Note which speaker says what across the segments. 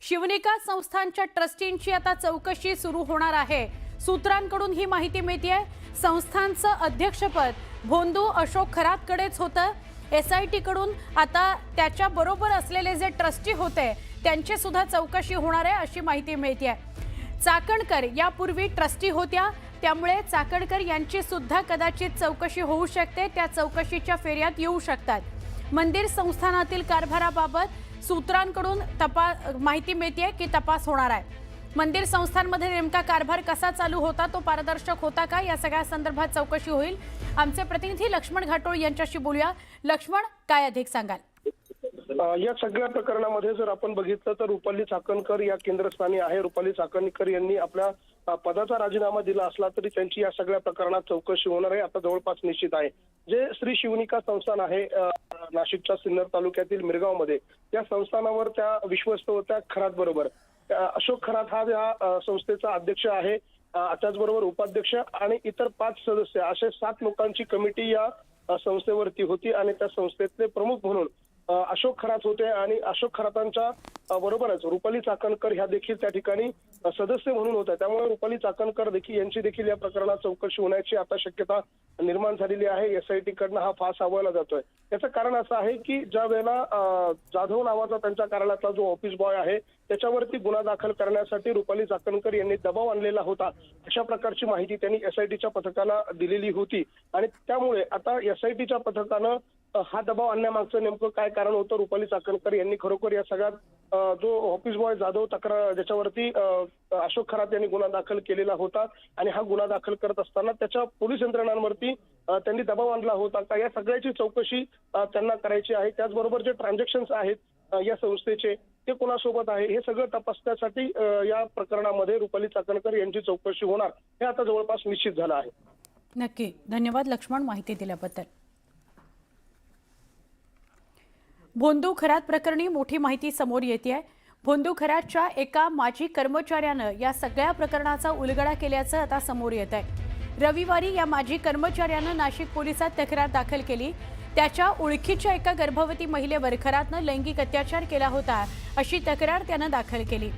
Speaker 1: शिवनिका संस्थानच्या ट्रस्टींची आता चौकशी सुरू होणार आहे। सूत्रांकडून ही माहिती मिळते। संस्थानचं अध्यक्षपद भोंदू अशोक खरातकडेच होतं। एसआयटी कडून आता त्याच्या बरोबर असलेले जे ट्रस्टी होते त्यांची सुद्धा चौकशी होणार आहे अशी माहिती मिळते। चाकणकर यापूर्वी ट्रस्टी होत्या, त्यामुळे चाकणकर यांची सुद्धा कदाचित चौकशी होऊ शकते। त्या चौकशीच्या फेऱ्यात येऊ शकतात। मंदिर संस्थानातील कारभाराबाबत सूत्रांकडून माहिती मिळते की तपास होणार आहे। मंदिर संस्थांमध्ये नेमका कारभार कसा चालू होता, तो पारदर्शक होता का, या सगळ्या संदर्भात चौकशी होईल। आमचे प्रतिनिधी लक्ष्मण घाटोळ यांच्याशी बोलूया। लक्ष्मण, काय अधिक सांगाल?
Speaker 2: या सगळ्या प्रकरणामध्ये जर आपण बघितलं तर रुपाली चाकणकर या केंद्रस्थानी आहे। रुपाली चाकणकर यांनी आपल्या पदाचा राजीनामा दिला असला तरी त्यांची या सगळ्या प्रकरणात चौकशी होणार आहे। आता जवळपास निश्चित आहे। जे श्री शिवनिका संस्थान आहे नाशिकच्या सिन्नर तालुक्यातील मिरगावमध्ये, त्या संस्थानावर त्या विश्वस्त होत्या खरात बरोबर। अशोक खरात हा या संस्थेचा अध्यक्ष आहे। त्याचबरोबर उपाध्यक्ष आणि इतर 5 सदस्य असे 7 लोकांची कमिटी या संस्थेवरती होती आणि त्या संस्थेतले प्रमुख म्हणून अशोक खरात होते आणि अशोक खरातांच्या बरोबरच रुपाली चाकणकर ह्या देखील त्या ठिकाणी सदस्य म्हणून होत्या। त्यामुळे रुपाली चाकणकर देखील यांची देखील या प्रकरणात चौकशी होण्याची आता शक्यता निर्माण झालेली आहे। एसआयटी कडनं हा फास लावला जातोय। याचं कारण असं आहे की ज्या वेळेला जाधव नावाचा त्यांच्या कार्यालयातला जो ऑफिस बॉय आहे त्याच्यावरती गुन्हा दाखल करण्यासाठी रुपाली चाकणकर यांनी दबाव आणलेला होता, अशा प्रकारची माहिती त्यांनी एसआयटीच्या पथकाला दिलेली होती। आणि त्यामुळे आता एसआयटीच्या पथकानं हा दबाव आणण्यामागचं नेमकं काय कारण होतं, रुपाली चाकणकर यांनी खरोखर या सगळ्यात जो ऑफिस बॉय जाधव तक्रार ज्याच्यावरती अशोक खरात यांनी गुन्हा दाखल केलेला होता आणि हा गुन्हा दाखल करत असताना त्याच्या पोलीस यंत्रणांवरती त्यांनी दबाव आणला होता का, या सगळ्याची चौकशी त्यांना करायची आहे। त्याचबरोबर जे ट्रान्झॅक्शन्स आहेत या संस्थेचे ते कोणासोबत आहे हे सगळं तपासण्यासाठी या प्रकरणामध्ये रुपाली चाकणकर यांची चौकशी होणार हे आता जवळपास निश्चित झालं आहे।
Speaker 1: नक्की, धन्यवाद लक्ष्मण माहिती दिल्याबद्दल। भोंदू खरात प्रकरणी मोठी माहिती समोर येते आहे। भोंदू खरातच्या एका माजी कर्मचाऱ्यानं या सगळ्या प्रकरणाचा उलगडा केल्याचं आता समोर येत आहे। रविवारी या माजी कर्मचाऱ्यानं नाशिक पोलिसात तक्रार दाखल केली। त्याच्या ओळखीच्या एका गर्भवती महिलेवर खरातनं लैंगिक अत्याचार केला होता अशी तक्रार त्यानं दाखल केली।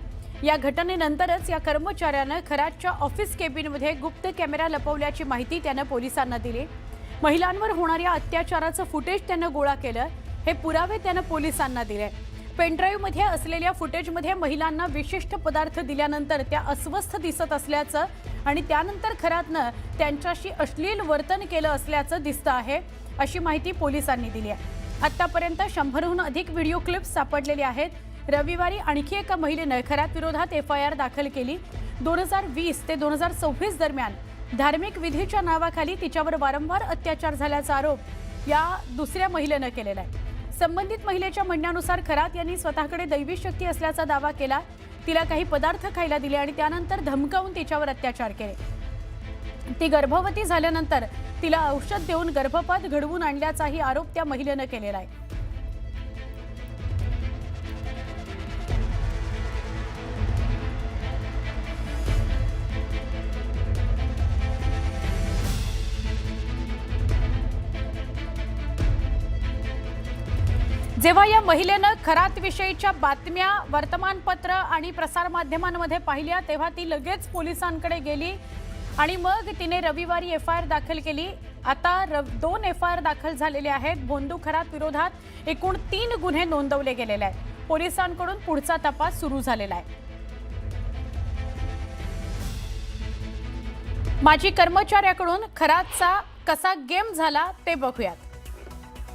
Speaker 1: या घटनेनंतरच या कर्मचाऱ्यानं खरातच्या ऑफिस केबिनमध्ये गुप्त कॅमेरा लपवल्याची माहिती त्यानं पोलिसांना दिली। महिलांवर होणाऱ्या अत्याचाराचं फुटेज त्यानं गोळा केलं। हे पुरावे त्यानं पोलिसांना दिले। पेनड्राईव्हमध्ये असलेल्या फुटेजमध्ये महिलांना विशिष्ट पदार्थ दिल्यानंतर त्या अस्वस्थ दिसत असल्याचं आणि त्यानंतर खरातनं त्यांच्याशी अश्लील वर्तन केलं असल्याचं दिसतं आहे, अशी माहिती पोलिसांनी दिली आहे। आतापर्यंत 100हून अधिक व्हिडिओ क्लिप्स सापडलेले आहेत। रविवारी आणखी एका महिलेनं खरात विरोधात एफआयआर दाखल केली। 2020 ते 2026 दरम्यान धार्मिक विधीच्या नावाखाली तिच्यावर वारंवार अत्याचार झाल्याचा आरोप या दुसऱ्या महिलेनं केलेला आहे। संबंधित महिलेच्या म्हणण्यानुसार खरात यांनी स्वतःकडे दैवी शक्ती असल्याचा दावा केला। तिला काही पदार्थ खायला दिले आणि त्यानंतर धमकावून तिच्यावर अत्याचार केले। ती गर्भवती झाल्यानंतर तिला औषध देऊन गर्भपात घडवून आणल्याचाही आरोप त्या महिलेनं केलेला आहे। जेव्हा या महिलेनं खरात विषयीच्या बातम्या वर्तमानपत्र आणि प्रसारमाध्यमांमध्ये पाहिल्या तेव्हा ती लगेच पोलिसांकडे गेली आणि मग तिने रविवारी एफआयआर दाखल केली। आता 2 एफआयआर दाखल झालेले आहेत। भोंदू खरात विरोधात एकूण 3 गुन्हे नोंदवले गेलेले आहेत। पोलिसांकडून पुढचा तपास सुरू झालेला आहे। माजी कर्मचाऱ्याकडून खरातचा कसा गेम झाला ते बघूयात।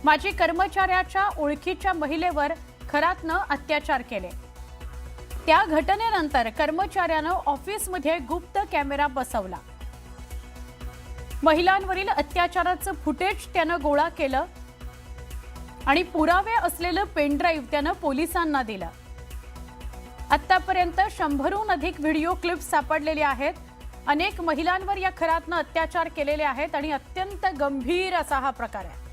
Speaker 1: माजी कर्मचाऱ्याच्या ओळखीच्या महिलेवर खरातनं अत्याचार केले। त्या घटनेनंतर कर्मचाऱ्यानं ऑफिसमध्ये गुप्त कॅमेरा बसवला। महिलांवरील अत्याचाराचं फुटेज त्यानं गोळा केलं आणि पुरावे असलेलं पेनड्राईव्ह त्यानं पोलिसांना दिलं। आतापर्यंत 100हून अधिक व्हिडिओ क्लिप्स सापडलेले आहेत। अनेक महिलांवर या खरातनं अत्याचार केलेले आहेत आणि अत्यंत गंभीर असा हा प्रकार आहे।